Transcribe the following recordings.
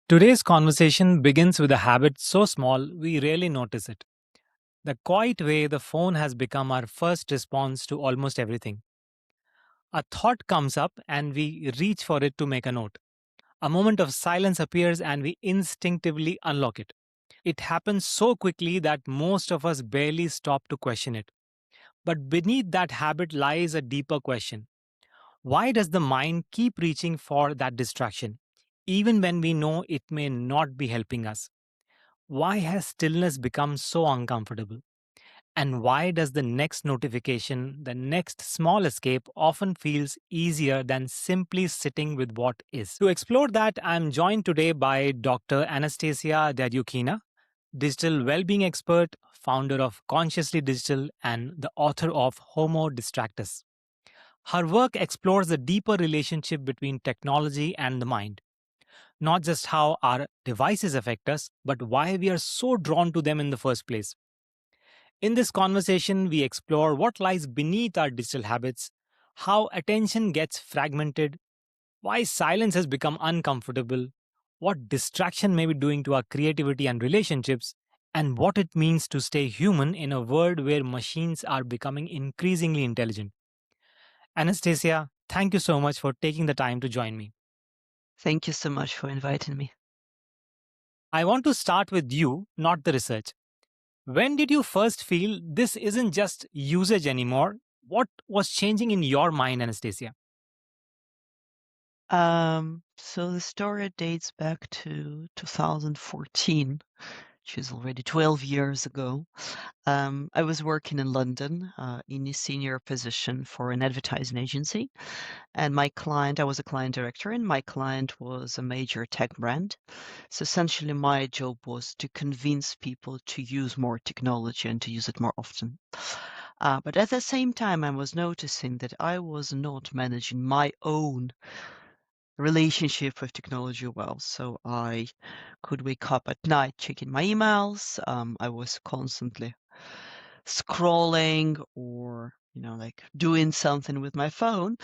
Today's conversation begins with a habit so small we rarely notice it. The quiet way the phone has become our first response to almost everything. A thought comes up and we reach for it to make a note. A moment of silence appears and we instinctively unlock it. It happens so quickly that most of us barely stop to question it. But beneath that habit lies a deeper question. Why does the mind keep reaching for that distraction, even when we know it may not be helping us? Why has stillness become so uncomfortable? And why does the next notification, the next small escape, often feels easier than simply sitting with what is? To explore that, I'm joined today by Dr. Anastasia Dedyukhina, digital well-being expert, founder of Consciously Digital, and the author of Homo Distractus. Her work explores the deeper relationship between technology and the mind, not just how our devices affect us, but why we are so drawn to them in the first place. In this conversation, we explore what lies beneath our digital habits, how attention gets fragmented, why silence has become uncomfortable, what distraction may be doing to our creativity and relationships, and what it means to stay human in a world where machines are becoming increasingly intelligent. Anastasia, thank you so much for taking the time to join me. Thank you so much for inviting me. I want to start with you, not the research. When did you first feel this isn't just usage anymore? What was changing in your mind, Anastasia? So the story dates back to 2014, which is already 12 years ago. I was working in London in a senior position for an advertising agency, and I was a client director, and my client was a major tech brand. So essentially, my job was to convince people to use more technology and to use it more often. But at the same time, I was noticing that I was not managing my own relationship with technology well. So I could wake up at night checking my emails. I was constantly scrolling or like doing something with my phone.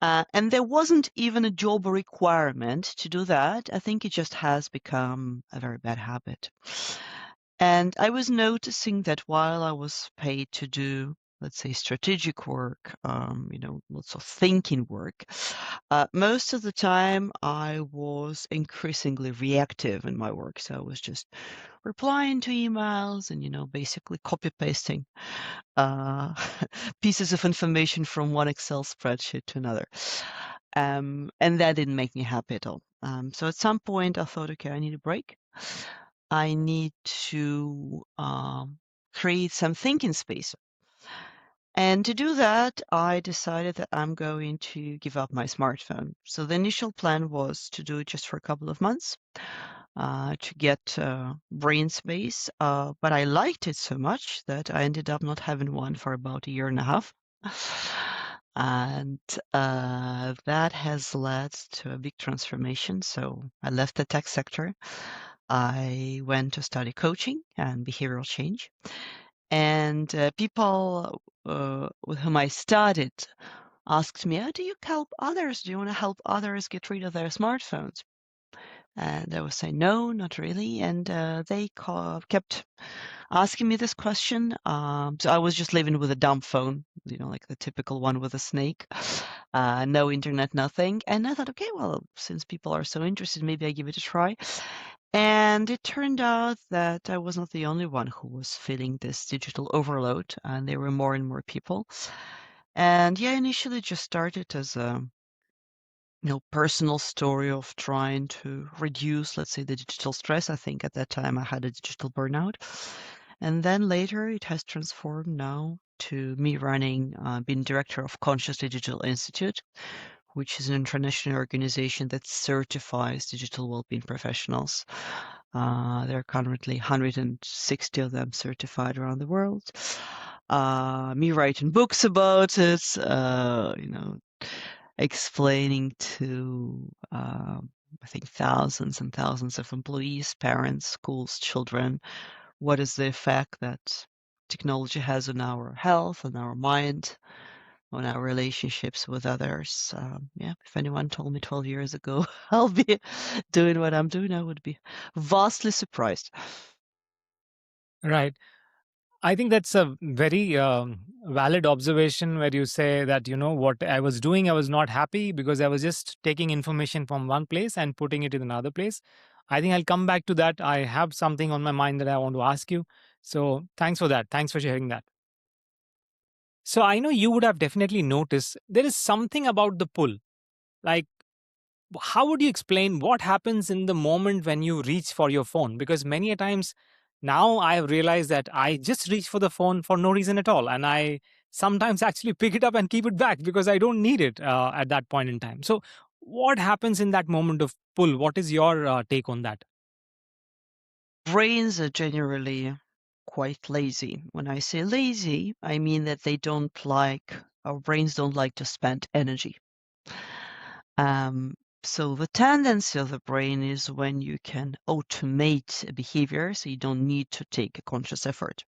And there wasn't even a job requirement to do that. I think it just has become a very bad habit. And I was noticing that while I was paid to do, let's say, strategic work, lots of thinking work, most of the time I was increasingly reactive in my work. So I was just replying to emails and, basically copy pasting uh, pieces of information from one Excel spreadsheet to another. And that didn't make me happy at all. So at some point I thought, okay, I need a break. I need to create some thinking space. And to do that, I decided that I'm going to give up my smartphone. So the initial plan was to do it just for a couple of months to get brain space. But I liked it so much that I ended up not having one for about a year and a half. And that has led to a big transformation. So I left the tech sector. I went to study coaching and behavioral change. And people with whom I studied asked me, "Oh, do you help others? Do you want to help others get rid of their smartphones?" And I was saying, no, not really. And they kept asking me this question. So I was just living with a dumb phone, like the typical one with a snake, no internet, nothing. And I thought, okay, well, since people are so interested, maybe I give it a try. And it turned out that I was not the only one who was feeling this digital overload, and there were more and more people. And yeah, initially it just started as a personal story of trying to reduce, let's say, the digital stress. I think at that time I had a digital burnout. And then later it has transformed now to me being director of Consciously Digital Institute, which is an international organization that certifies digital well-being professionals. There are currently 160 of them certified around the world. Me writing books about it, explaining to, I think, thousands and thousands of employees, parents, schools, children, what is the effect that technology has on our health, on our mind, on our relationships with others. Yeah, if anyone told me 12 years ago I'll be doing what I'm doing, I would be vastly surprised. Right. I think that's a very valid observation where you say that, what I was doing, I was not happy because I was just taking information from one place and putting it in another place. I think I'll come back to that. I have something on my mind that I want to ask you. So thanks for that. Thanks for sharing that. So I know you would have definitely noticed there is something about the pull. Like, how would you explain what happens in the moment when you reach for your phone? Because many a times now I have realized that I just reach for the phone for no reason at all, and I sometimes actually pick it up and keep it back because I don't need it at that point in time. So what happens in that moment of pull? What is your take on that? Brains are generally quite lazy. When I say lazy, I mean that our brains don't like to spend energy. Um, so the tendency of the brain is when you can automate a behavior, so you don't need to take a conscious effort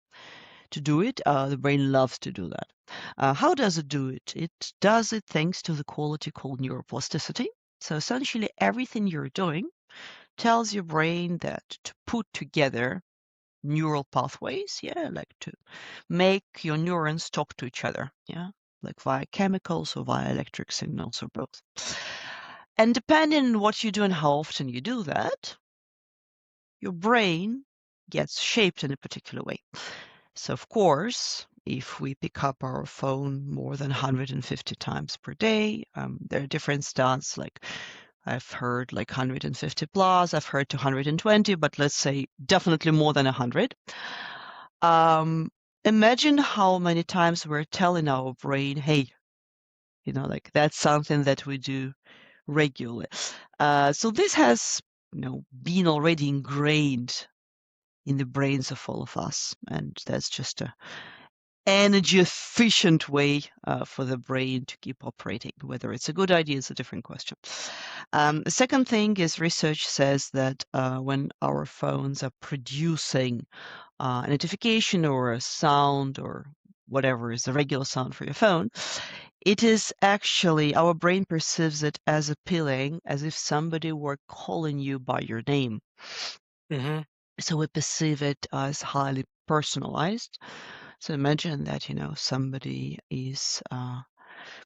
to do it. The brain loves to do that. How does it do it? It does it thanks to the quality called neuroplasticity. So essentially, everything you're doing tells your brain that to put together neural pathways, yeah, like to make your neurons talk to each other, yeah, like via chemicals or via electric signals or both. And depending on what you do and how often you do that, your brain gets shaped in a particular way. So, of course, if we pick up our phone more than 150 times per day, there are different stats. Like I've heard like 150 plus, I've heard 220, but let's say definitely more than 100. Um, Imagine how many times we're telling our brain, hey, like that's something that we do regularly. So this has, been already ingrained in the brains of all of us, and that's just a energy efficient way for the brain to keep operating. Whether it's a good idea is a different question. The second thing is research says that when our phones are producing a notification or a sound or whatever is the regular sound for your phone, it is actually our brain perceives it as appealing, as if somebody were calling you by your name. Hmm. So we perceive it as highly personalized. So imagine that, somebody is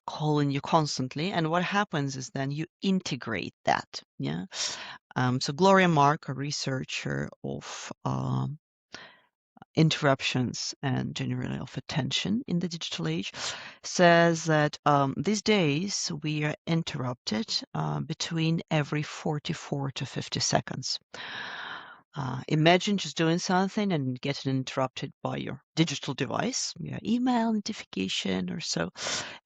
calling you constantly. And what happens is then you integrate that. Yeah. So Gloria Mark, a researcher of interruptions and generally of attention in the digital age, says that these days we are interrupted between every 44 to 50 seconds. Imagine just doing something and getting interrupted by your digital device, your email notification or so,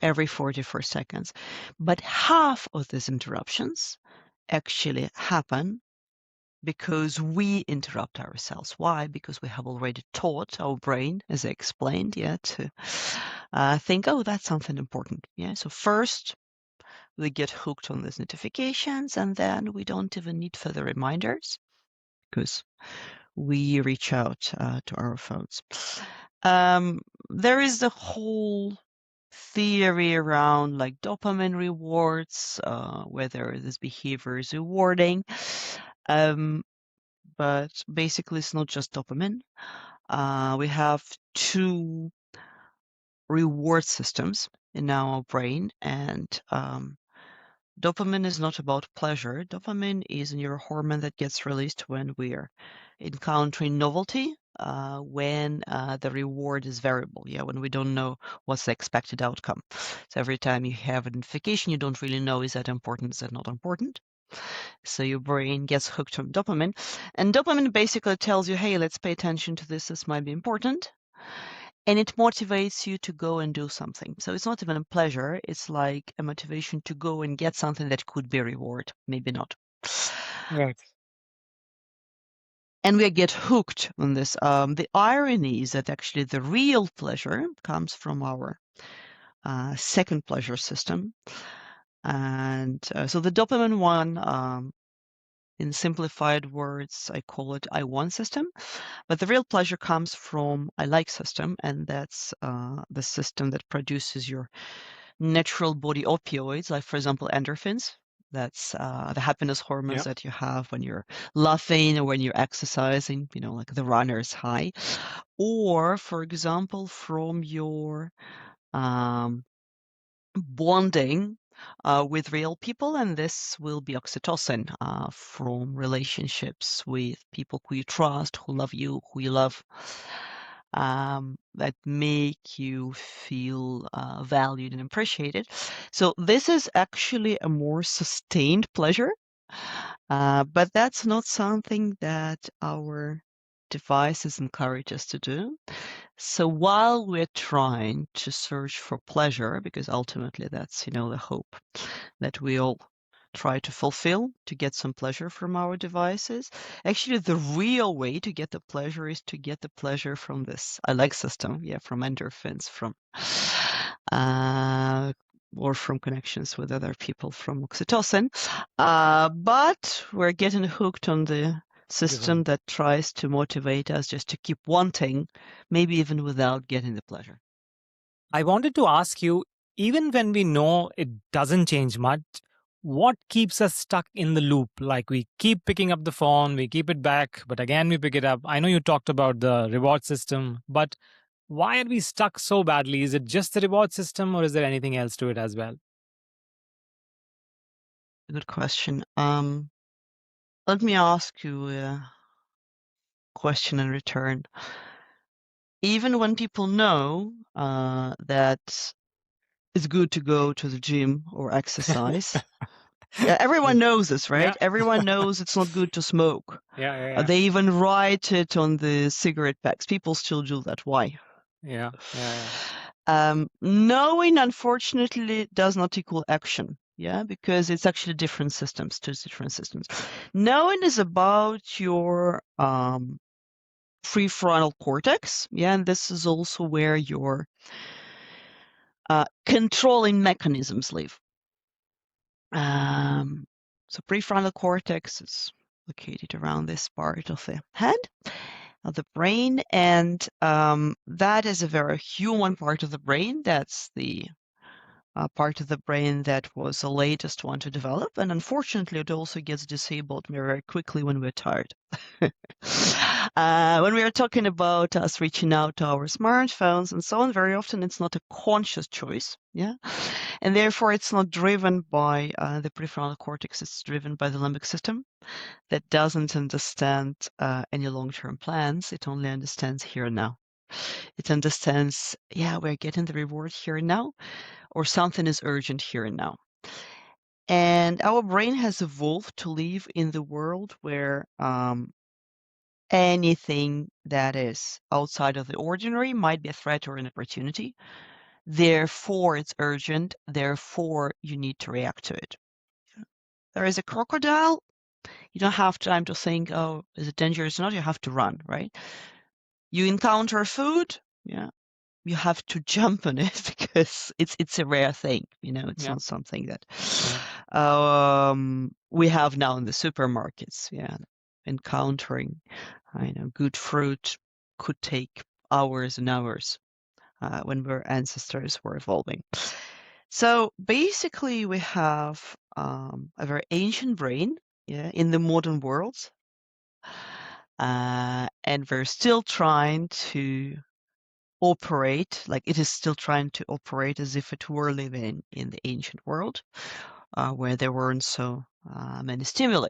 every 44 seconds. But half of these interruptions actually happen because we interrupt ourselves. Why? Because we have already taught our brain, as I explained, to think, oh, that's something important. Yeah. So first we get hooked on these notifications, and then we don't even need further reminders because we reach out to our phones. There is the whole theory around like dopamine rewards, whether this behavior is rewarding. But basically, it's not just dopamine. We have two reward systems in our brain, and dopamine is not about pleasure. Dopamine is a neurohormone that gets released when we're encountering novelty, when the reward is variable, when we don't know what's the expected outcome. So every time you have a notification, you don't really know, is that important, is that not important? So your brain gets hooked on dopamine. And dopamine basically tells you, hey, let's pay attention to this. This might be important. And it motivates you to go and do something. So it's not even a pleasure. It's like a motivation to go and get something that could be a reward, maybe not. Right. And we get hooked on this. The irony is that actually the real pleasure comes from our second pleasure system. And so the dopamine one In simplified words, I call it I want system. But the real pleasure comes from I like system, and that's the system that produces your natural body opioids, like, for example, endorphins. That's the happiness hormones Yeah. that you have when you're laughing or when you're exercising, like the runner's high. Or, for example, from your um, bonding with real people, and this will be oxytocin from relationships with people who you trust, who love you, who you love, that make you feel valued and appreciated. So this is actually a more sustained pleasure, but that's not something that our devices encourage us to do. So while we're trying to search for pleasure, because ultimately that's, the hope that we all try to fulfill to get some pleasure from our devices, actually the real way to get the pleasure is to get the pleasure from this I like system, from endorphins, from uh, or from connections with other people from oxytocin. But we're getting hooked on the system Different. that tries to motivate us just to keep wanting, maybe even without getting the pleasure. I wanted to ask you, even when we know it doesn't change much, what keeps us stuck in the loop? Like we keep picking up the phone, we keep it back, but again we pick it up. I know you talked about the reward system, but why are we stuck so badly? Is it just the reward system or is there anything else to it as well? Good question. Let me ask you a question in return. Even when people know that it's good to go to the gym or exercise, everyone knows this, Yeah. right? Everyone knows it's not good to smoke. Yeah, yeah, They even write it on the cigarette packs. People still do that. Why? yeah. Yeah, yeah, Knowing, unfortunately, does not equal action. Yeah, because it's actually different systems, two different systems. Knowing is about your prefrontal cortex. Yeah, and this is also where your controlling mechanisms live. So prefrontal cortex is located around this part of the head, of the brain, and that is a very human part of the brain. That's the part of the brain that was the latest one to develop, and unfortunately, it also gets disabled very quickly when we're tired. When we are talking about us reaching out to our smartphones and so on, very often it's not a conscious choice, and therefore it's not driven by the prefrontal cortex. It's driven by the limbic system that doesn't understand any long-term plans. It only understands here and now. It understands, we're getting the reward here and now, or something is urgent here and now. And our brain has evolved to live in the world where anything that is outside of the ordinary might be a threat or an opportunity. Therefore, it's urgent. Therefore, you need to react to it. There is a crocodile. You don't have time to think, oh, is it dangerous or not? You have to run, right? You encounter food. Yeah. You have to jump on it because it's a rare thing, it's yeah, not something that yeah. we have now in the supermarkets. Encountering good fruit could take hours and hours when our ancestors were evolving. So basically we have a very ancient brain, in the modern world, and we're still trying to operate, like it is still trying to operate as if it were living in the ancient world, where there weren't so many stimuli.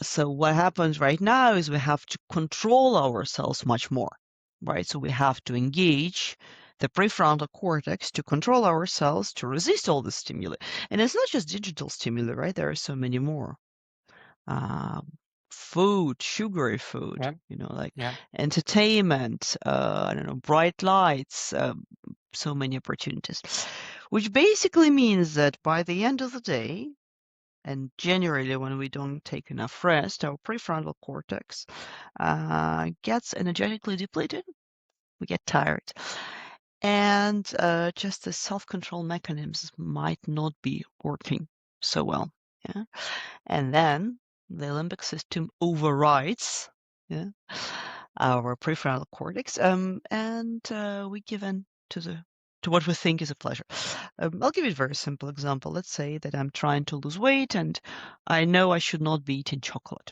So what happens right now is we have to control ourselves much more, right? So we have to engage the prefrontal cortex to control ourselves to resist all the stimuli. And it's not just digital stimuli, right? There are so many more. Um, Food, sugary food, Yeah, like yeah. entertainment, I don't know, bright lights, so many opportunities, which basically means that by the end of the day, and generally when we don't take enough rest, our prefrontal cortex gets energetically depleted. We get tired. And just the self-control mechanisms might not be working so well. Yeah. And then the limbic system overrides, yeah, our prefrontal cortex, and we give in to what we think is a pleasure. I'll give you a very simple example. Let's say that I'm trying to lose weight and I know I should not be eating chocolate.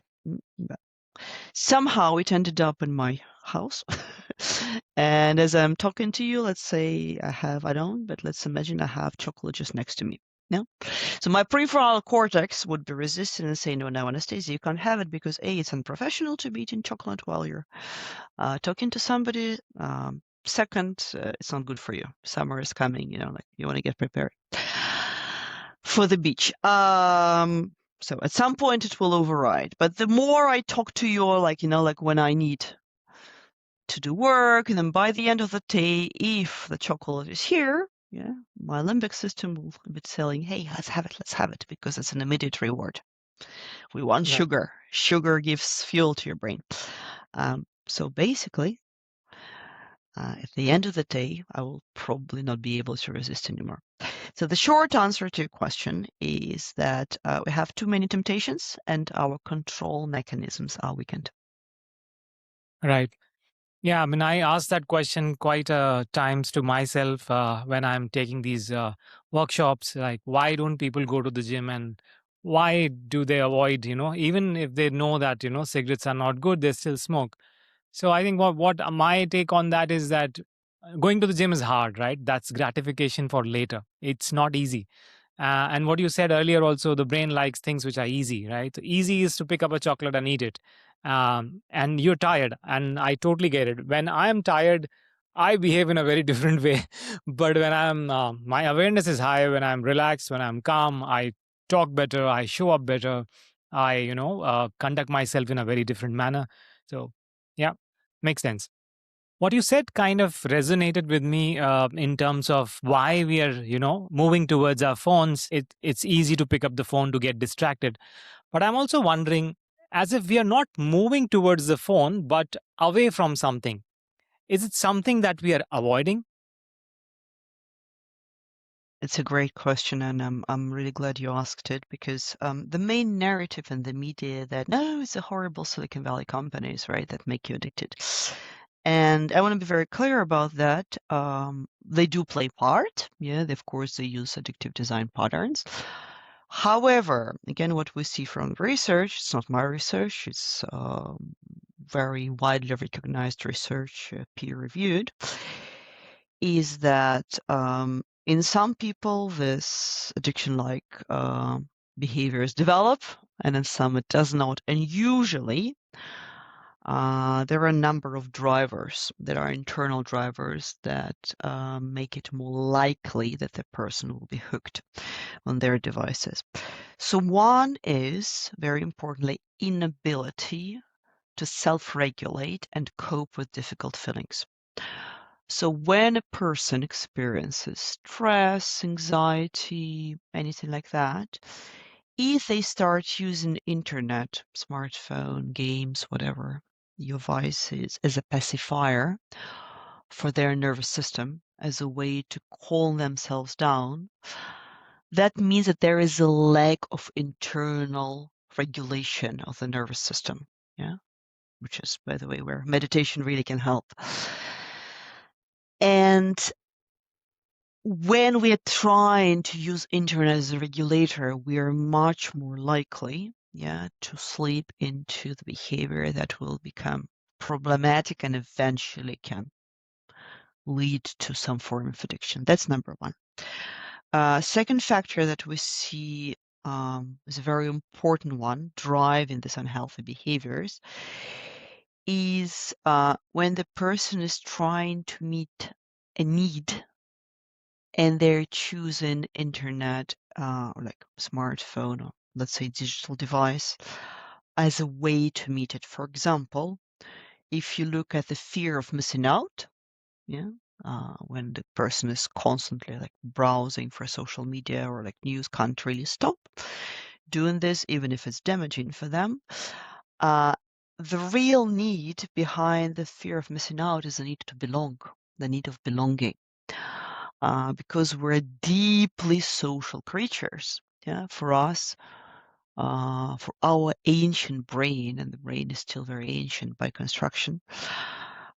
But somehow it ended up in my house. And as I'm talking to you, let's say I don't, but let's imagine I have chocolate just next to me. No? So my prefrontal cortex would be resistant and say, no, no, Anastasia, you can't have it because A, it's unprofessional to be eating chocolate while you're talking to somebody. Second, it's not good for you. Summer is coming, like you want to get prepared for the beach. So at some point it will override. But the more I talk to you, like when I need to do work, and then by the end of the day, if the chocolate is here, yeah, my limbic system will be telling, hey, let's have it, because it's an immediate reward. We want Right. sugar. Sugar gives fuel to your brain. So basically, at the end of the day, I will probably not be able to resist anymore. So the short answer to your question is that we have too many temptations and our control mechanisms are weakened. Right. Yeah, I mean, I ask that question quite times to myself when I'm taking these workshops. Like, why don't people go to the gym, and why do they avoid? Even if they know that cigarettes are not good, they still smoke. So I think what my take on that is that going to the gym is hard, right? That's gratification for later. It's not easy. And what you said earlier also, the brain likes things which are easy, right? So easy is to pick up a chocolate and eat it. And you're tired, and I totally get it. When I am tired, I behave in a very different way. But when my awareness is high, when I'm relaxed, when I'm calm, I talk better, I show up better, I conduct myself in a very different manner. So yeah, makes sense. What you said kind of resonated with me in terms of why we are moving towards our phones. It's easy to pick up the phone to get distracted, but I'm also wondering, as if we are not moving towards the phone but away from something, is it something that we are avoiding? It's a great question, and I'm really glad you asked it because the main narrative in the media that no, it's the horrible Silicon Valley companies, right, that make you addicted. And I want to be very clear about that. They do play part. Yeah, of course, they use addictive design patterns. However, again, what we see from research, it's not my research, it's very widely recognized research, peer-reviewed, is that in some people, this addiction-like behaviors develop, and in some it does not. And usually, there are a number of drivers that are internal drivers that make it more likely that the person will be hooked on their devices. So one is, very importantly, inability to self-regulate and cope with difficult feelings. So when a person experiences stress, anxiety, anything like that, if they start using internet, smartphone, games, whatever your vice is, as a pacifier for their nervous system, as a way to calm themselves down, that means that there is a lack of internal regulation of the nervous system. Yeah. Which is, by the way, where meditation really can help. And when we are trying to use internet as a regulator, we are much more likely, yeah, to slip into the behavior that will become problematic and eventually can lead to some form of addiction. That's number one. Second factor that we see is a very important one driving these unhealthy behaviors is when the person is trying to meet a need and they're choosing internet or like smartphone or let's say digital device as a way to meet it. For example, if you look at the fear of missing out, yeah, when the person is constantly like browsing for social media or like news, can't really stop doing this, even if it's damaging for them. The real need behind the fear of missing out is the need to belong, the need of belonging. Because we're deeply social creatures. Yeah, for us, for our ancient brain, and the brain is still very ancient by construction,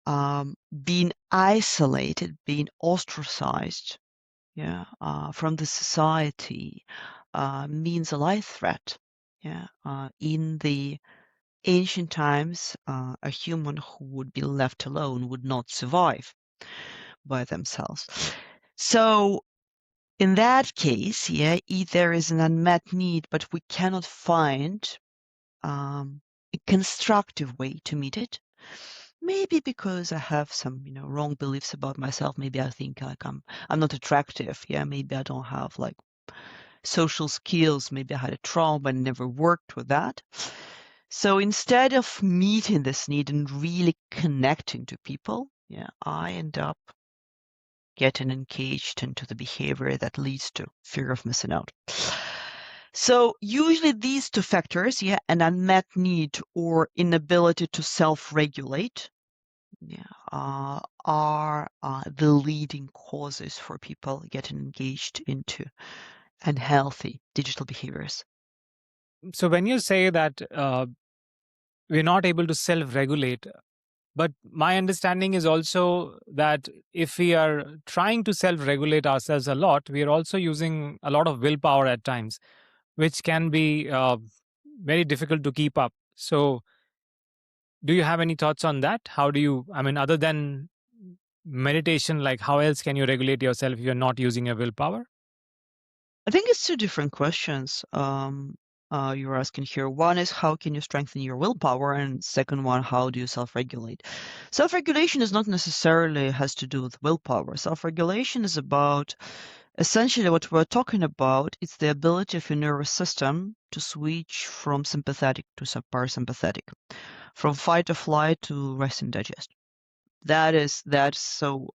being isolated, being ostracized, from the society means a life threat. In the ancient times, a human who would be left alone would not survive by themselves. So in that case, there is an unmet need, but we cannot find a constructive way to meet it. Maybe because I have some, wrong beliefs about myself. Maybe I think like I'm not attractive. Maybe I don't have like social skills. Maybe I had a trauma and never worked with that. So instead of meeting this need and really connecting to people, I end up getting engaged into the behavior that leads to fear of missing out. So usually these two factors, an unmet need or inability to self-regulate, are the leading causes for people getting engaged into unhealthy digital behaviors. So when you say that we're not able to self-regulate, but my understanding is also that if we are trying to self-regulate ourselves a lot, we are also using a lot of willpower at times, which can be very difficult to keep up. So do you have any thoughts on that? How do you, I mean, other than meditation, like how else can you regulate yourself if you're not using your willpower? I think it's two different questions you're asking here. One is how can you strengthen your willpower, and second one, how do you self-regulate? Self-regulation is not necessarily has to do with willpower. Self-regulation is about essentially what we're talking about. It's the ability of your nervous system to switch from sympathetic to parasympathetic, from fight or flight to rest and digest. That's so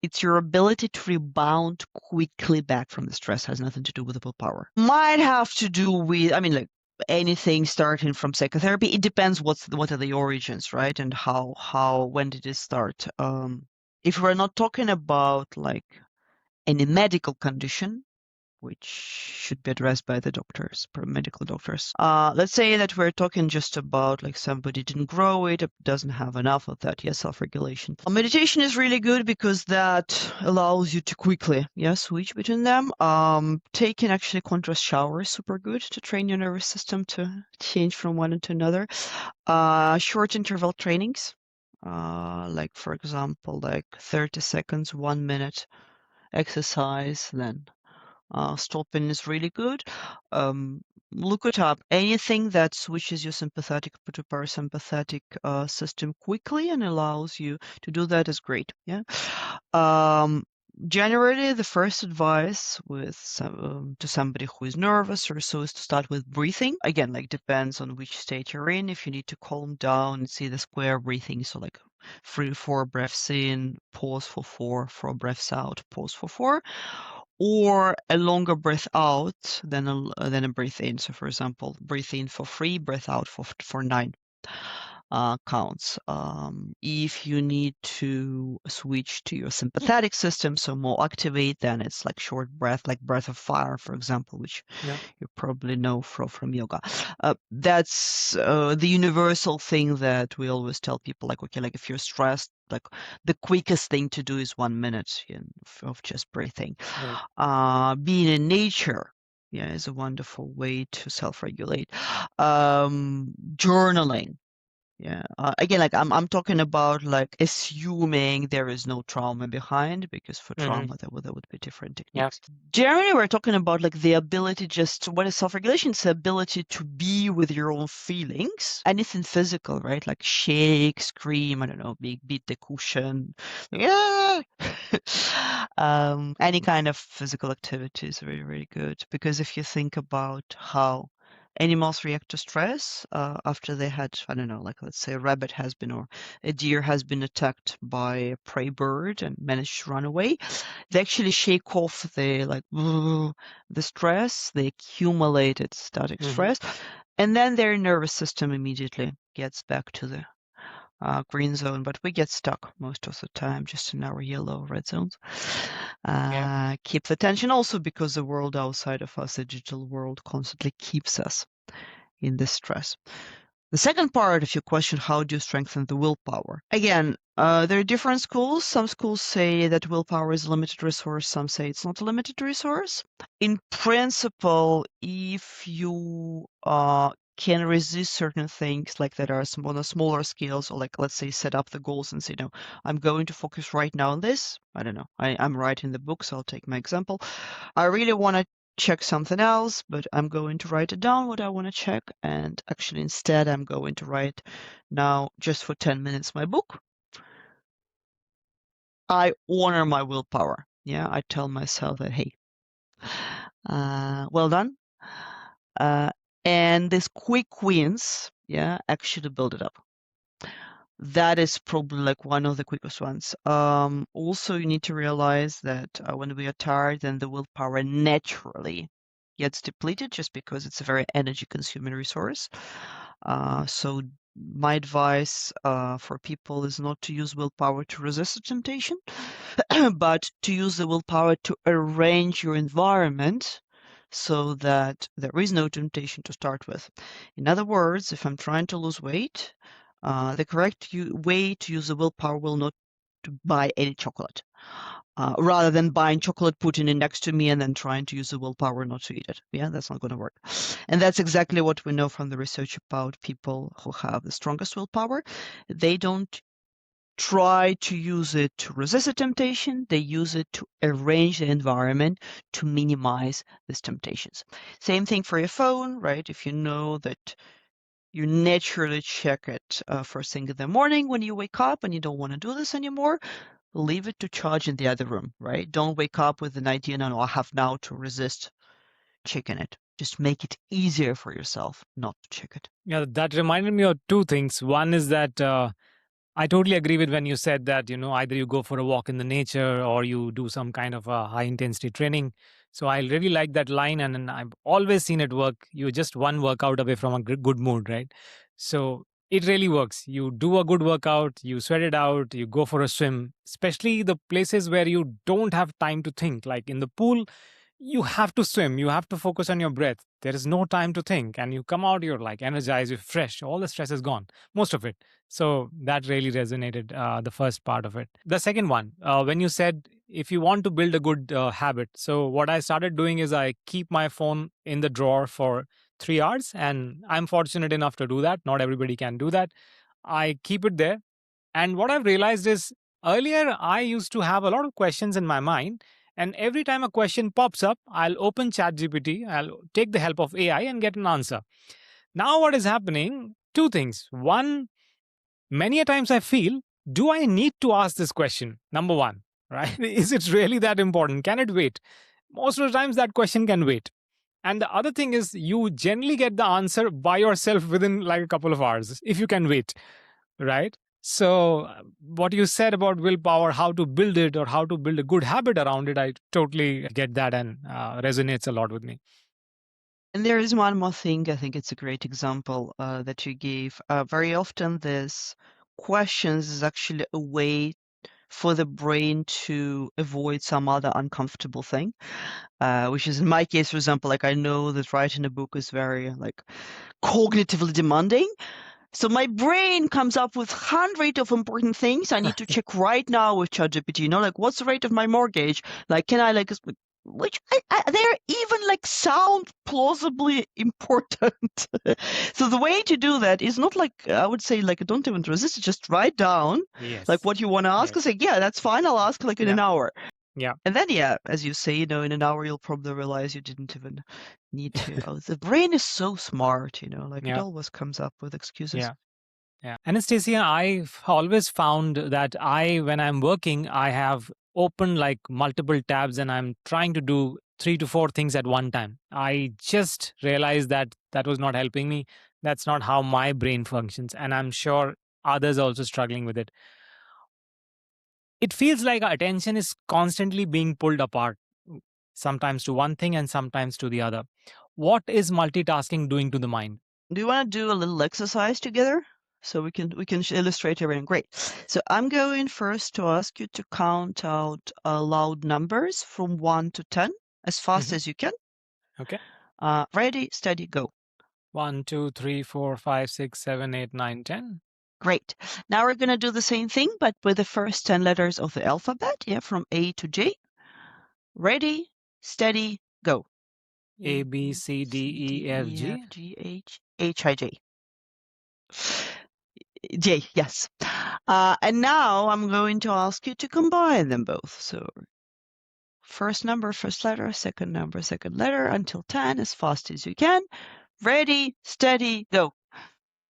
it's your ability to rebound quickly back from the stress. Has nothing to do with the willpower. Might have to do with, I mean, like anything starting from psychotherapy. It depends what are the origins, right? And when did it start? If we're not talking about like any medical condition, which should be addressed by the doctors, medical doctors. Let's say that we're talking just about like somebody didn't grow it, doesn't have enough of that, self-regulation. Meditation is really good because that allows you to quickly, switch between them. Taking actually contrast shower is super good to train your nervous system to change from one into another. Short interval trainings, like for example, like 30 seconds, 1 minute exercise, then stopping is really good. Look it up. Anything that switches your sympathetic to parasympathetic system quickly and allows you to do that is great. Um, Generally, the first advice to somebody who is nervous or so is to start with breathing. Again, like depends on which state you're in. If you need to calm down, see the square breathing, so like 3-4 breaths in, pause for 4 breaths out, pause for 4, or a longer breath out than a breath in. So, for example, breathe in for 3, breath out for 9 counts. If you need to switch to your sympathetic system, so more activate, then it's like short breath, like breath of fire, for example, which you probably know from yoga. That's the universal thing that we always tell people, like, okay, like if you're stressed, like the quickest thing to do is 1 minute of just breathing. Being in nature, is a wonderful way to self-regulate. Journaling. Again, like I'm talking about like assuming there is no trauma behind, because for trauma there would be different techniques. Generally, we're talking about like the ability, just what is self-regulation? It's the ability to be with your own feelings. Anything physical, right? Like shake, scream, I don't know, beat the cushion. Yeah. Any kind of physical activity is very, very good, because if you think about how animals react to stress after they had, I don't know, like let's say a rabbit has been or a deer has been attacked by a prey bird and managed to run away, they actually shake off the the stress, the accumulated static stress, and then their nervous system immediately gets back to the green zone, but we get stuck most of the time just in our yellow, red zones. Yeah. Keep the tension also because the world outside of us, the digital world, constantly keeps us in this stress. The second part of your question, how do you strengthen the willpower? Again, there are different schools. Some schools say that willpower is a limited resource. Some say it's not a limited resource. In principle, if you can resist certain things like that are on a smaller scales, or like, let's say, set up the goals and say, no, I'm going to focus right now on this. I don't know. I'm writing the book, so I'll take my example. I really want to check something else, but I'm going to write it down what I want to check. And actually, instead, I'm going to write now just for 10 minutes my book. I honor my willpower. Yeah, I tell myself that, hey, well done. Uh, and these quick wins, yeah, actually build it up. That is probably like one of the quickest ones. Also, you need to realize that when we are tired, then the willpower naturally gets depleted just because it's a very energy consuming resource. So my advice for people is not to use willpower to resist a temptation, but to use the willpower to arrange your environment so that there is no temptation to start with. In other words, if I'm trying to lose weight, the correct way to use the willpower will not to buy any chocolate, rather than buying chocolate, putting it next to me, and then trying to use the willpower not to eat it. Yeah, that's not going to work. And that's exactly what we know from the research about people who have the strongest willpower. They don't try to use it to resist a temptation. They use it to arrange the environment to minimize these temptations. Same thing for your phone, right? If you know that you naturally check it first thing in the morning when you wake up and you don't want to do this anymore, leave it to charge in the other room, right? Don't wake up with an idea, no, I have now to resist checking it. Just make it easier for yourself not to check it. Yeah, that reminded me of two things. One is that I totally agree with when you said that, either you go for a walk in the nature or you do some kind of a high intensity training. So I really like that line, and I've always seen it work. You're just one workout away from a good mood, right? So it really works. You do a good workout, you sweat it out, you go for a swim, especially the places where you don't have time to think, like in the pool. You have to swim, you have to focus on your breath. There is no time to think, and you come out, you're like energized, you're fresh, all the stress is gone, most of it. So that really resonated, the first part of it. The second one, when you said if you want to build a good habit, so what I started doing is I keep my phone in the drawer for 3 hours, and I'm fortunate enough to do that. Not everybody can do that. I keep it there, and what I've realized is earlier I used to have a lot of questions in my mind. And every time a question pops up, I'll open ChatGPT, I'll take the help of AI and get an answer. Now, what is happening? Two things. One, many a times I feel, do I need to ask this question? Number one, right? Is it really that important? Can it wait? Most of the times, that question can wait. And the other thing is, you generally get the answer by yourself within like a couple of hours if you can wait, right? So, what you said about willpower, how to build it or how to build a good habit around it, I totally get that, and resonates a lot with me. And there is one more thing, I think it's a great example that you gave. Very often, this questions is actually a way for the brain to avoid some other uncomfortable thing, which is in my case, for example, like I know that writing a book is very like cognitively demanding. So my brain comes up with hundred of important things I need to check right now with ChatGPT. Like what's the rate of my mortgage? Like, can I like, which they're even like sound plausibly important. So the way to do that is not like I would say like don't even resist it. Just write down like Yes. what you want to ask. Yes. And say yeah, that's fine. I'll ask like in Yeah. an hour. Yeah. And then, yeah, as you say, in an hour, you'll probably realize you didn't even need to. Oh, the brain is so smart, like it Yeah. always comes up with excuses. Yeah. Yeah. Anastasia, I've always found that when I'm working, I have opened like multiple tabs and I'm trying to do three to four things at one time. I just realized that that was not helping me. That's not how my brain functions. And I'm sure others are also struggling with it. It feels like our attention is constantly being pulled apart, sometimes to one thing and sometimes to the other. What is multitasking doing to the mind? Do you want to do a little exercise together? So we can illustrate everything. Great. So I'm going first to ask you to count out loud numbers from 1 to 10 as fast Mhm. as you can. Okay. Ready, steady, go. 1, 2, 3, 4, 5, 6, 7, 8, 9, 10. Great. Now we're going to do the same thing, but with the first 10 letters of the alphabet, yeah, from A to J. Ready, steady, go. A, A, B, B, C, D, C, D, E, F, E, F, G. G, H, I, J. J, yes. And now I'm going to ask you to combine them both. So first number, first letter, second number, second letter, until 10 as fast as you can. Ready, steady, go.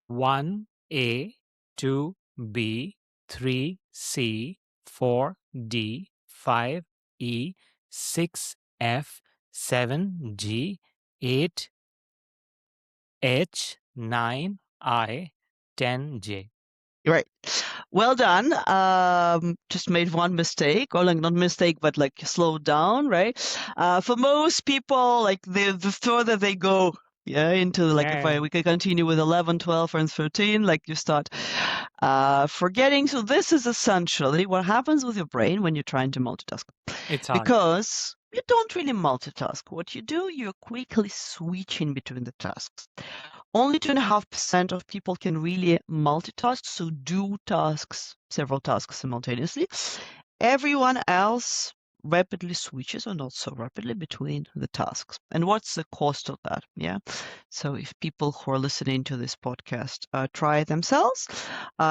1, A, 2, B, 3, C, 4, D, 5, E, 6, F, 7, G, 8, H, 9, I, 10, J. Right. Well done. Just made one mistake, or like not mistake, but like slowed down, right? For most people, like the further they go, yeah, into like if Yeah, we could continue with 11, 12, and 13, like you start forgetting. So this is essentially what happens with your brain when you're trying to multitask, it's hard. because you don't really multitask. What you do, you're quickly switching between the tasks. Only 2.5% of people can really multitask, so do several tasks simultaneously. Everyone else rapidly switches, or not so rapidly, between the tasks. And what's the cost of that? Yeah. So if people who are listening to this podcast try it themselves,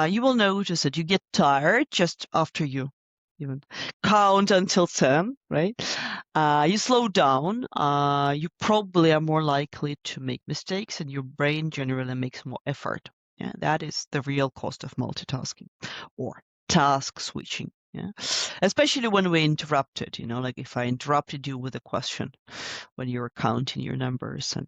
you will notice that you get tired just after you even count until 10, right? You slow down, you probably are more likely to make mistakes, and your brain generally makes more effort. Yeah, that is the real cost of multitasking or task switching. Yeah, especially when we're interrupted. Like if I interrupted you with a question when you were counting your numbers and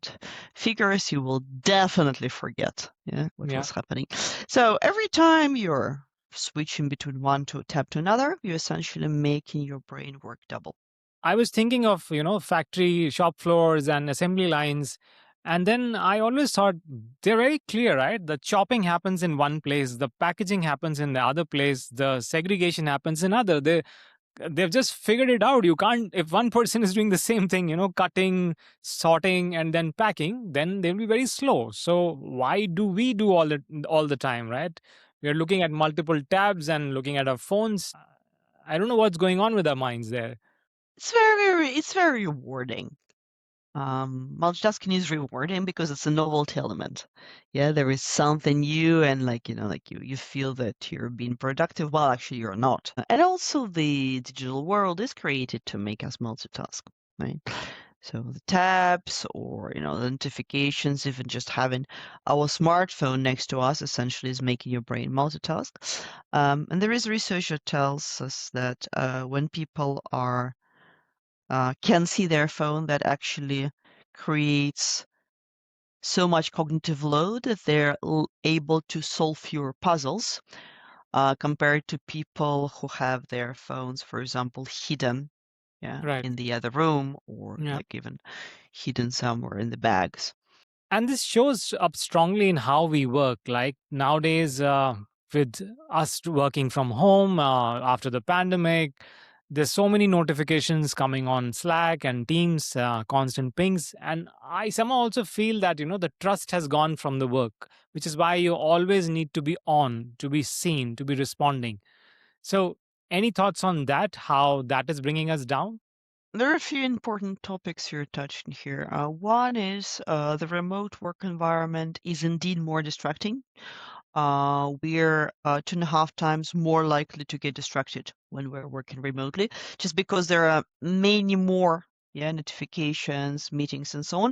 figures, you will definitely forget. Yeah, what Yeah. was happening. So every time you're switching between one to tab to another, you're essentially making your brain work double. I was thinking of, factory shop floors and assembly lines. And then I always thought they're very clear, right? The chopping happens in one place, the packaging happens in the other place, the segregation happens in other. They've just figured it out. You can't, if one person is doing the same thing, cutting, sorting, and then packing, then they'll be very slow. So why do we do all the time, right? We're looking at multiple tabs and looking at our phones. I don't know what's going on with our minds there. It's very rewarding. Multitasking is rewarding because it's a novelty element. Yeah, there is something new, and like you feel that you're being productive while actually you're not. And also the digital world is created to make us multitask, right? So the tabs or the notifications, even just having our smartphone next to us essentially is making your brain multitask. And there is research that tells us that when people can see their phone, that actually creates so much cognitive load that they're able to solve fewer puzzles compared to people who have their phones, for example, hidden, yeah, Right. in the other room, or Yeah. like even hidden somewhere in the bags. And this shows up strongly in how we work. Like nowadays, with us working from home after the pandemic, there's so many notifications coming on Slack and Teams, constant pings. And I somehow also feel that, the trust has gone from the work, which is why you always need to be on, to be seen, to be responding. So, any thoughts on that? How that is bringing us down? There are a few important topics you're touching here. One is the remote work environment is indeed more distracting. We're 2.5 times more likely to get distracted when we're working remotely, just because there are many more, yeah, notifications, meetings, and so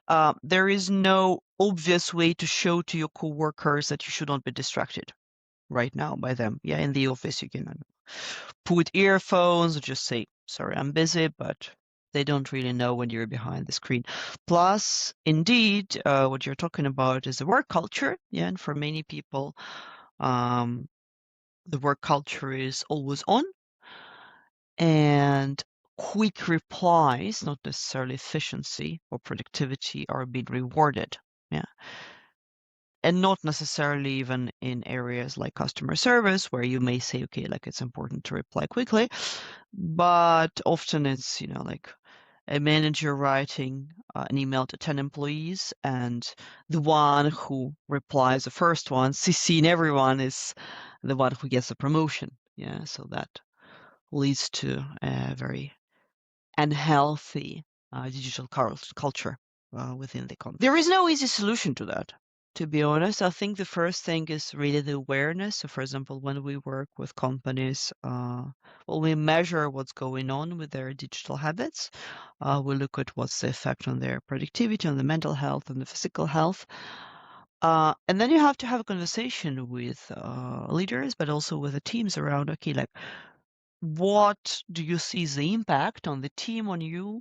on. There is no obvious way to show to your coworkers that you should not be distracted right now by them. Yeah, in the office, you can put earphones or just say, sorry, I'm busy, but they don't really know when you're behind the screen. Plus, indeed, what you're talking about is the work culture. Yeah, and for many people, um, the work culture is always on, and quick replies, not necessarily efficiency or productivity, are being rewarded. Yeah. and not necessarily even in areas like customer service, where you may say, okay, like it's important to reply quickly, but often it's, like a manager writing an email to 10 employees, and the one who replies, the first one, CCing everyone, is the one who gets the promotion. Yeah, so that leads to a very unhealthy digital culture within the company. There is no easy solution to that. To be honest, I think the first thing is really the awareness. So, for example, when we work with companies, well, we measure what's going on with their digital habits. We look at what's the effect on their productivity, on the mental health, and the physical health. And then you have to have a conversation with leaders, but also with the teams around, okay, like what do you see is the impact on the team, on you,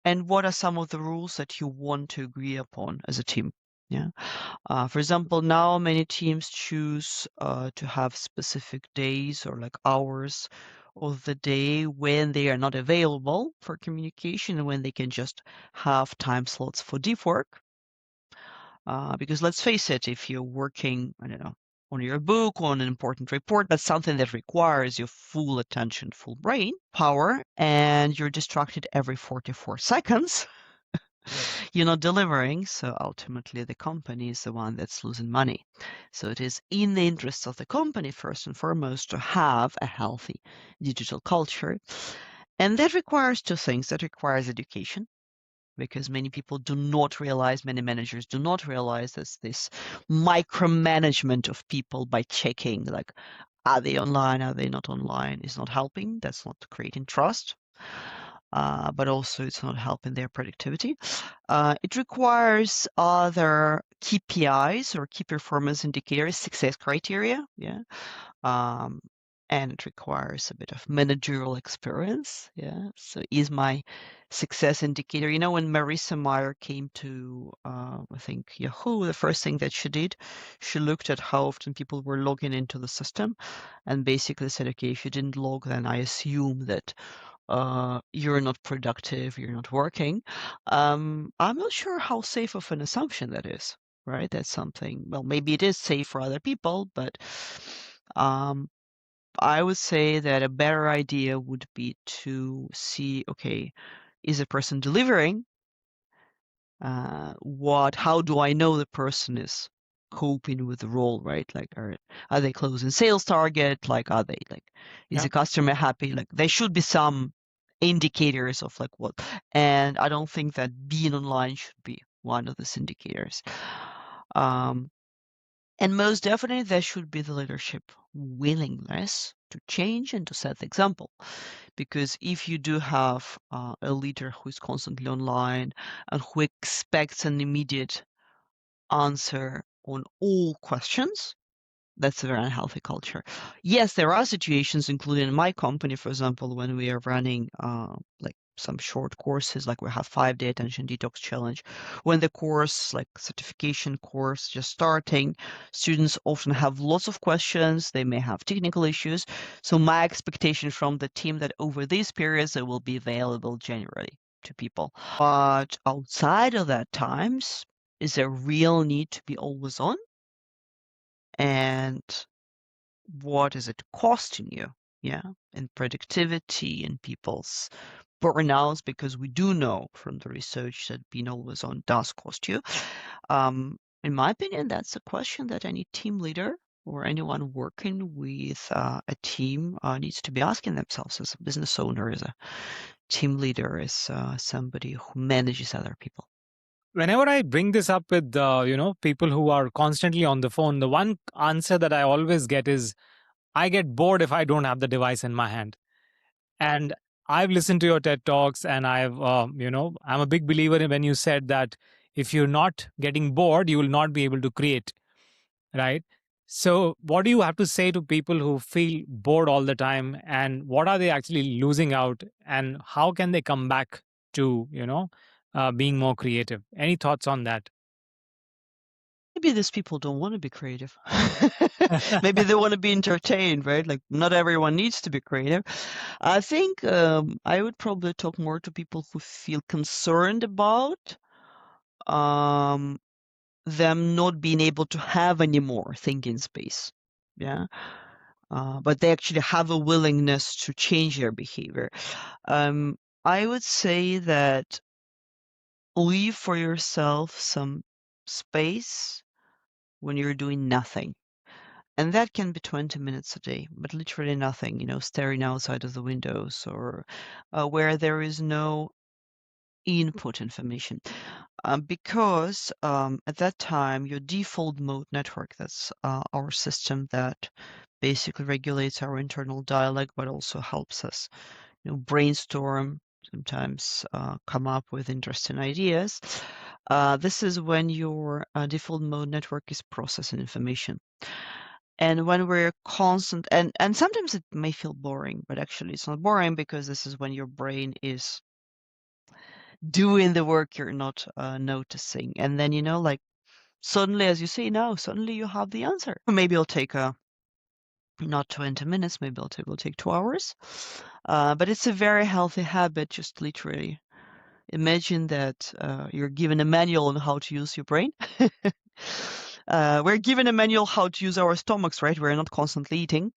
and what are some of the rules that you want to agree upon as a team? Yeah. For example, now many teams choose to have specific days or like hours of the day when they are not available for communication and when they can just have time slots for deep work. Because let's face it, if you're working, I don't know, on your book, on an important report, that's something that requires your full attention, full brain power, and you're distracted every 44 seconds, you're not delivering. So ultimately, the company is the one that's losing money. So it is in the interests of the company, first and foremost, to have a healthy digital culture. And that requires two things. That requires education, because many people do not realize, many managers do not realize this micromanagement of people by checking, like, are they online, are they not online, is not helping. That's not creating trust. But also it's not helping their productivity. It requires other KPIs or key performance indicators, success criteria. Yeah. Um, and it requires a bit of managerial experience. Yeah. So is my success indicator, when Marissa Meyer came to, I think, Yahoo, the first thing that she did, she looked at how often people were logging into the system and basically said, okay, if you didn't log, then I assume that you're not productive, you're not working. I'm not sure how safe of an assumption that is, right? That's something, well, maybe it is safe for other people, but um, I would say that a better idea would be to see, okay, is a person delivering? How do I know the person is coping with the role, right? Like, are they closing sales target? Like, are they like, is Yeah. the customer happy? Like, there should be some indicators of like what, and I don't think that being online should be one of these indicators. And most definitely, there should be the leadership willingness to change and to set the example. Because if you do have a leader who is constantly online and who expects an immediate answer on all questions, that's a very unhealthy culture. Yes, there are situations, including in my company, for example, when we are running like some short courses, like we have 5-day attention detox challenge. When the course, like certification course, just starting, students often have lots of questions. They may have technical issues. So my expectation from the team that over these periods, they will be available generally to people. But outside of that times, is there real need to be always on? And what is it costing you? Yeah, in productivity, in people's burnouts, because we do know from the research that being always on does cost you. In my opinion, that's a question that any team leader or anyone working with a team needs to be asking themselves as a business owner, as a team leader, as somebody who manages other people. Whenever I bring this up with people who are constantly on the phone, the one answer that I always get is, I get bored if I don't have the device in my hand. And I've listened to your TED talks, and I'm a big believer in when you said that if you're not getting bored, you will not be able to create, right? So what do you have to say to people who feel bored all the time, and what are they actually losing out, and how can they come back to being more creative? Any thoughts on that? Maybe these people don't want to be creative. Maybe they want to be entertained, right? Like, not everyone needs to be creative. I think I would probably talk more to people who feel concerned about um, them not being able to have any more thinking space. Yeah. But they actually have a willingness to change their behavior. I would say that leave for yourself some space when you're doing nothing. And that can be 20 minutes a day, but literally nothing, staring outside of the windows or where there is no input information. Because at that time, your default mode network, that's our system that basically regulates our internal dialogue, but also helps us, brainstorm, sometimes come up with interesting ideas. This is when your default mode network is processing information. And when we're constant, and sometimes it may feel boring, but actually it's not boring because this is when your brain is doing the work you're not noticing. And then, like suddenly, as you say now, suddenly you have the answer. Maybe it'll take not 20 minutes, maybe it'll take 2 hours. But it's a very healthy habit, just literally. Imagine that you're given a manual on how to use your brain. We're given a manual how to use our stomachs, right? We're not constantly eating.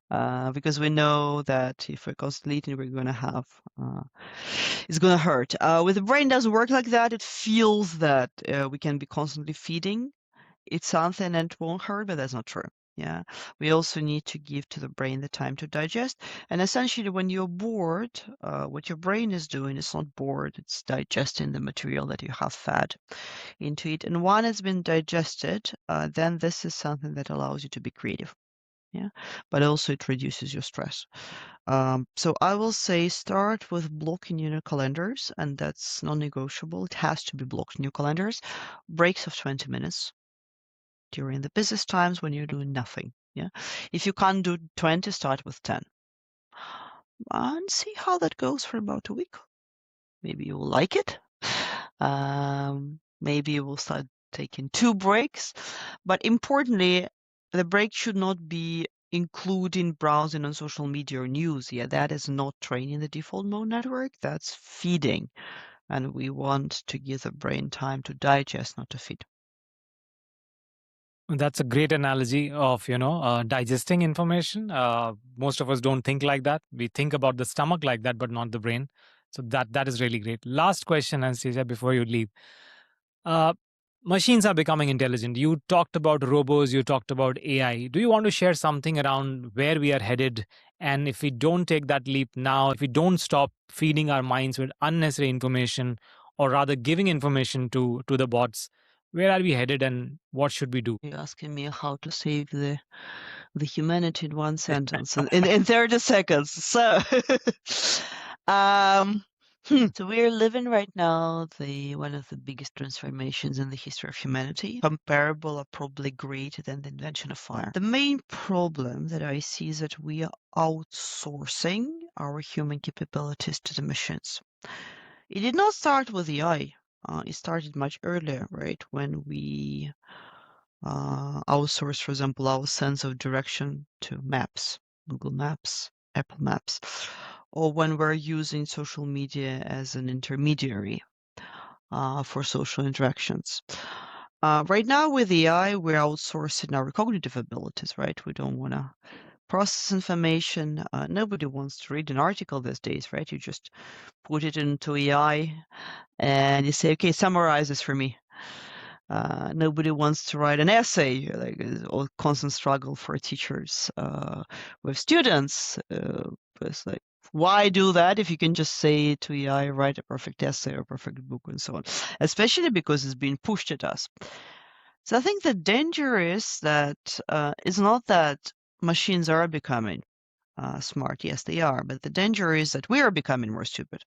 Because we know that if we're constantly eating, we're going to have, it's going to hurt. With the brain, doesn't work like that. It feels that we can be constantly feeding it something and it won't hurt, but that's not true. Yeah, we also need to give to the brain the time to digest. And essentially, when you're bored, what your brain is doing is not bored, it's digesting the material that you have fed into it. And once it's been digested, then this is something that allows you to be creative. Yeah, but also it reduces your stress. So I will say start with blocking in your calendars, and that's non-negotiable. It has to be blocked in your calendars. Breaks of 20 minutes during the busiest times when you're doing nothing. Yeah, if you can't do 20, start with 10, and see how that goes for about a week. Maybe you will like it. Maybe you will start taking 2 breaks. But importantly, the break should not be including browsing on social media or news. Yeah, that is not training the default mode network. That's feeding. And we want to give the brain time to digest, not to feed. That's a great analogy of digesting information. Most of us don't think like that. We think about the stomach like that, but not the brain. So that is really great. Last question, Anastasia, before you leave. Uh, Machines are becoming intelligent. You talked about robots. You talked about AI. Do you want to share something around where we are headed? And if we don't take that leap now, if we don't stop feeding our minds with unnecessary information, or rather giving information to the bots, where are we headed, and what should we do? You're asking me how to save the humanity in one sentence in 30 seconds. So, um, so we're living right now one of the biggest transformations in the history of humanity, comparable or probably greater than the invention of fire. The main problem that I see is that we are outsourcing our human capabilities to the machines. It did not start with AI. It started much earlier, right? When we outsource, for example, our sense of direction to maps, Google Maps, Apple Maps, or when we're using social media as an intermediary for social interactions. Right now with AI, we're outsourcing our cognitive abilities, right? We don't want to process information. Nobody wants to read an article these days, right? You just put it into AI and you say, okay, summarize this for me. Nobody wants to write an essay, like a constant struggle for teachers with students. It's like, why do that if you can just say to AI, write a perfect essay or a perfect book and so on, especially because it's being pushed at us. So I think the danger is that it's not that machines are becoming smart. Yes, they are. But the danger is that we are becoming more stupid.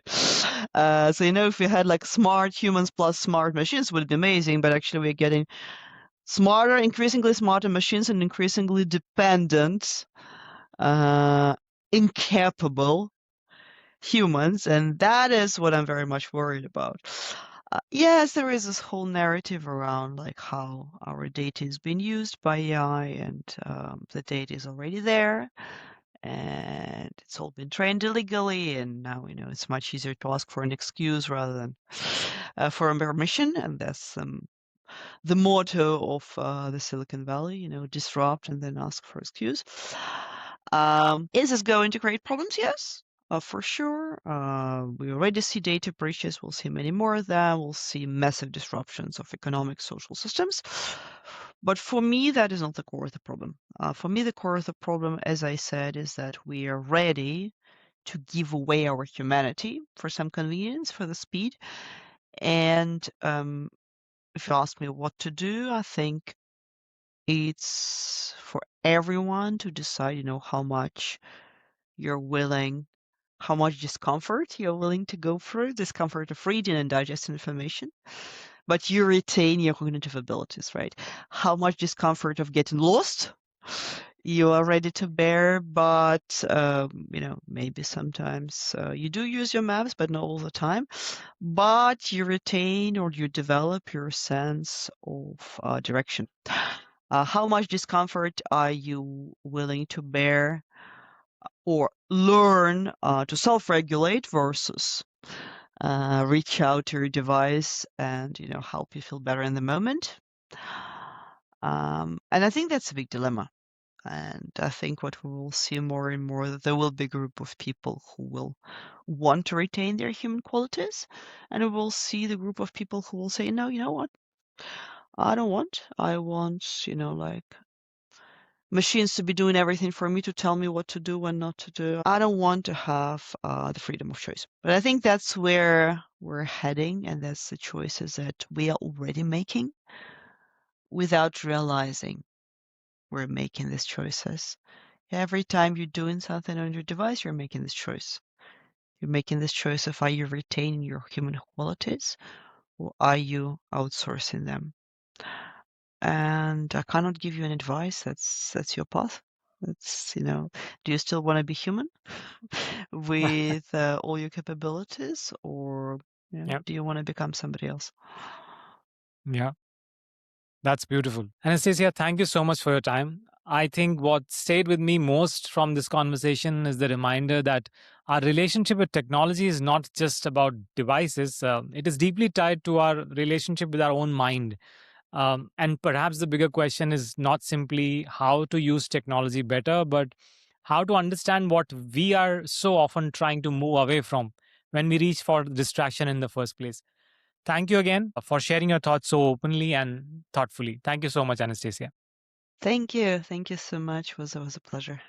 So, if we had like smart humans plus smart machines, would be amazing. But actually, we're getting smarter, increasingly smarter machines and increasingly dependent, incapable humans. And that is what I'm very much worried about. Yes, there is this whole narrative around like how our data is being used by AI and the data is already there and it's all been trained illegally, and now it's much easier to ask for an excuse rather than for a permission, and that's the motto of the Silicon Valley, disrupt and then ask for excuse. Is this going to create problems? Yes, for sure. We already see data breaches. We'll see many more of them. We'll see massive disruptions of economic, social systems. But for me, that is not the core of the problem. For me, the core of the problem, as I said, is that we are ready to give away our humanity for some convenience, for the speed. And if you ask me what to do, I think it's for everyone to decide, how much you're willing, how much discomfort you're willing to go through, discomfort of reading and digesting information, but you retain your cognitive abilities, right? How much discomfort of getting lost you are ready to bear, but maybe sometimes you do use your maps, but not all the time. But you retain or you develop your sense of direction. How much discomfort are you willing to bear or learn to self-regulate versus reach out to your device and help you feel better in the moment? And I think that's a big dilemma. And I think what we will see more and more, that there will be a group of people who will want to retain their human qualities, and we will see the group of people who will say, no, you know what? I don't want. I want, like machines to be doing everything for me, to tell me what to do and not to do. I don't want to have the freedom of choice. But I think that's where we're heading, and that's the choices that we are already making without realizing we're making these choices. Every time you're doing something on your device, you're making this choice. You're making this choice of, are you retaining your human qualities or are you outsourcing them? And I cannot give you an advice. That's your path. That's, do you still want to be human with all your capabilities, or Yeah. do you want to become somebody else? Yeah. That's beautiful. Anastasia, thank you so much for your time. I think what stayed with me most from this conversation is the reminder that our relationship with technology is not just about devices, it is deeply tied to our relationship with our own mind. And perhaps the bigger question is not simply how to use technology better, but how to understand what we are so often trying to move away from when we reach for distraction in the first place. Thank you again for sharing your thoughts so openly and thoughtfully. Thank you so much, Anastasia. Thank you. Thank you so much. It was a pleasure.